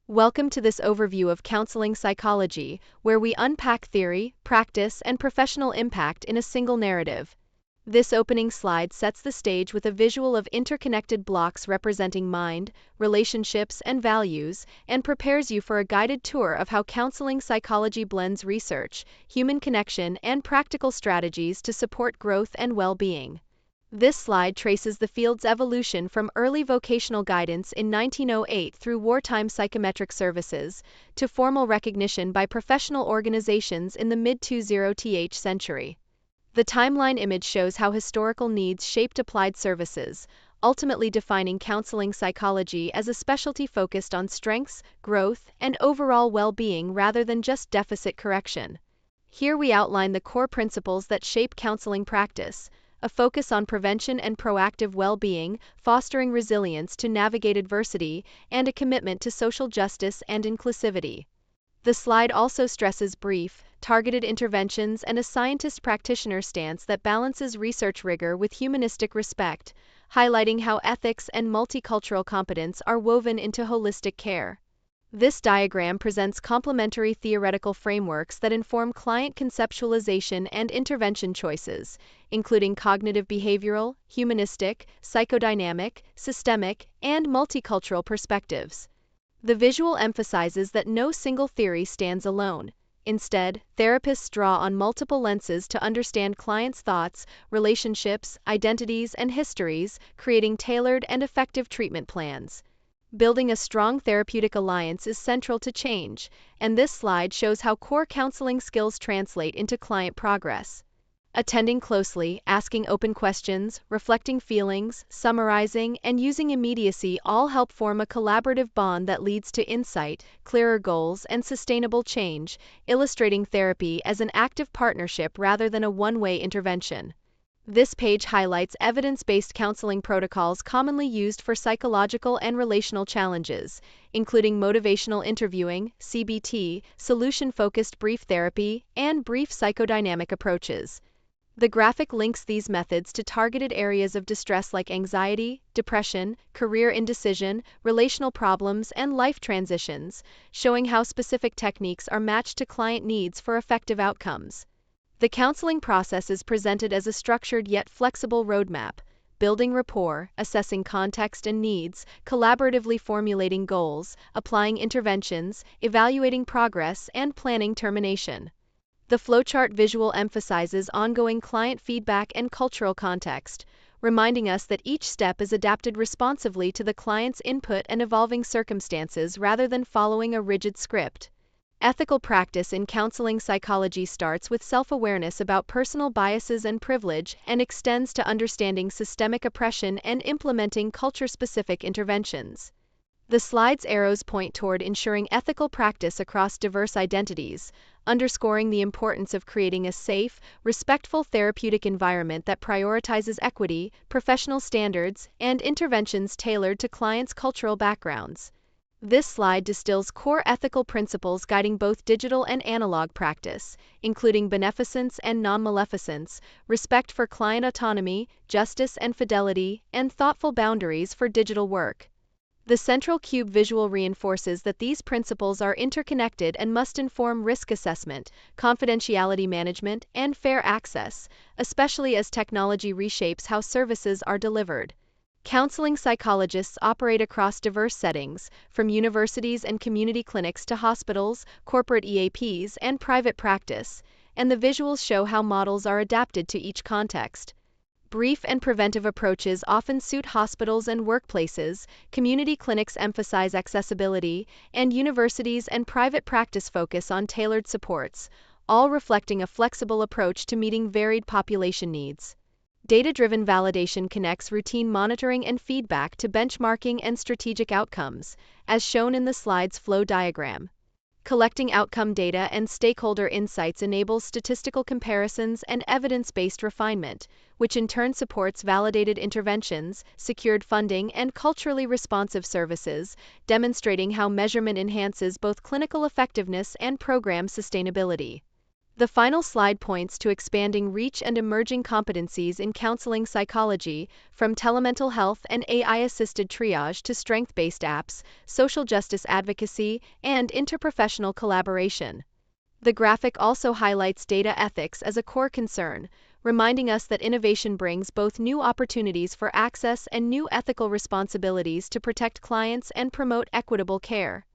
Welcome to this overview of counseling psychology, where we unpack theory, practice, and professional impact in a single narrative. This opening slide sets the stage with a visual of interconnected blocks representing mind, relationships, and values, and prepares you for a guided tour of how counseling psychology blends research, human connection, and practical strategies to support growth and well-being. This slide traces the field's evolution from early vocational guidance in 1908 through wartime psychometric services to formal recognition by professional organizations in the mid-20th century. The timeline image shows how historical needs shaped applied services, ultimately defining counseling psychology as a specialty focused on strengths, growth, and overall well-being rather than just deficit correction. Here we outline the core principles that shape counseling practice: a focus on prevention and proactive well-being, fostering resilience to navigate adversity, and a commitment to social justice and inclusivity. The slide also stresses brief, targeted interventions and a scientist-practitioner stance that balances research rigor with humanistic respect, highlighting how ethics and multicultural competence are woven into holistic care. This diagram presents complementary theoretical frameworks that inform client conceptualization and intervention choices, including cognitive behavioral, humanistic, psychodynamic, systemic, and multicultural perspectives. The visual emphasizes that no single theory stands alone. Instead, therapists draw on multiple lenses to understand clients' thoughts, relationships, identities, and histories, creating tailored and effective treatment plans. Building a strong therapeutic alliance is central to change, and this slide shows how core counseling skills translate into client progress. Attending closely, asking open questions, reflecting feelings, summarizing, and using immediacy all help form a collaborative bond that leads to insight, clearer goals, and sustainable change, illustrating therapy as an active partnership rather than a one-way intervention. This page highlights evidence-based counseling protocols commonly used for psychological and relational challenges, including motivational interviewing, CBT, solution-focused brief therapy, and brief psychodynamic approaches. The graphic links these methods to targeted areas of distress like anxiety, depression, career indecision, relational problems, and life transitions, showing how specific techniques are matched to client needs for effective outcomes. The counseling process is presented as a structured yet flexible roadmap: building rapport, assessing context and needs, collaboratively formulating goals, applying interventions, evaluating progress, and planning termination. The flowchart visual emphasizes ongoing client feedback and cultural context, reminding us that each step is adapted responsively to the client's input and evolving circumstances rather than following a rigid script. Ethical practice in counseling psychology starts with self-awareness about personal biases and privilege and extends to understanding systemic oppression and implementing culture-specific interventions. The slide's arrows point toward ensuring ethical practice across diverse identities, underscoring the importance of creating a safe, respectful therapeutic environment that prioritizes equity, professional standards, and interventions tailored to clients' cultural backgrounds. This slide distills core ethical principles guiding both digital and analog practice, including beneficence and non-maleficence, respect for client autonomy, justice and fidelity, and thoughtful boundaries for digital work. The central cube visual reinforces that these principles are interconnected and must inform risk assessment, confidentiality management, and fair access, especially as technology reshapes how services are delivered. Counseling psychologists operate across diverse settings, from universities and community clinics to hospitals, corporate EAPs, and private practice, and the visuals show how models are adapted to each context. Brief and preventive approaches often suit hospitals and workplaces, community clinics emphasize accessibility, and universities and private practice focus on tailored supports, all reflecting a flexible approach to meeting varied population needs. Data-driven validation connects routine monitoring and feedback to benchmarking and strategic outcomes, as shown in the slide's flow diagram. Collecting outcome data and stakeholder insights enables statistical comparisons and evidence-based refinement, which in turn supports validated interventions, secured funding, and culturally responsive services, demonstrating how measurement enhances both clinical effectiveness and program sustainability. The final slide points to expanding reach and emerging competencies in counseling psychology, from telemental health and AI-assisted triage to strength-based apps, social justice advocacy, and interprofessional collaboration. The graphic also highlights data ethics as a core concern, reminding us that innovation brings both new opportunities for access and new ethical responsibilities to protect clients and promote equitable care.